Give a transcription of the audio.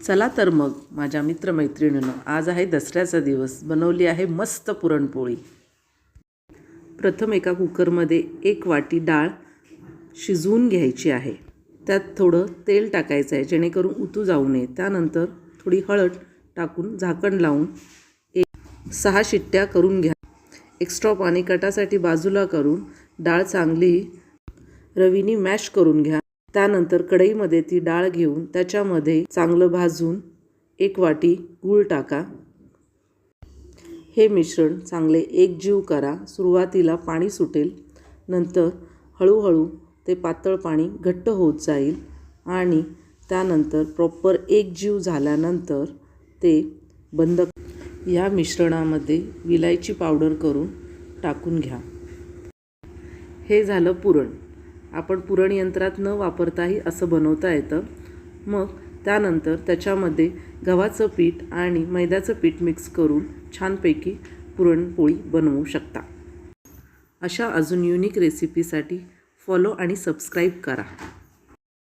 चला तर मग माझ्या मित्रमैत्रिणींनो, आज आहे दसऱ्याचा दिवस. बनवली आहे मस्त पुरणपोळी. प्रथम एका कुकरमध्ये 1 वाटी डाळ शिजवून घ्यायची आहे. त्यात थोडं तेल टाकायचं आहे जेणेकरून उतू जाऊ नये. त्यानंतर थोडी हळद टाकून झाकण लावून 6 शिट्ट्या करून घ्या. एक्स्ट्रा पाणी कटासाठी बाजूला करून डाळ चांगली रवीने मॅश करून घ्या. त्यानंतर कढईमध्ये ती डाळ घेऊन त्याच्यामध्ये चांगलं भाजून 1 वाटी गूळ टाका. हे मिश्रण चांगले एकजीव करा. सुरुवातीला पाणी सुटेल, नंतर हळूहळू ते पातळ पाणी घट्ट होत जाईल आणि त्यानंतर प्रॉपर एकजीव झाल्यानंतर ते बंद. या मिश्रणामध्ये विलायची पावडर करून टाकून घ्या. हे झालं पुरण. आपण पुरण यंत्रात न वापरताही असं बनवता येतं. मग त्यानंतर त्याच्यामध्ये गव्हाचं पीठ आणि मैद्याचं पीठ मिक्स करून छानपैकी पुरणपोळी बनवू शकता. अशा अजून युनिक रेसिपीसाठी फॉलो आणि सबस्क्राईब करा.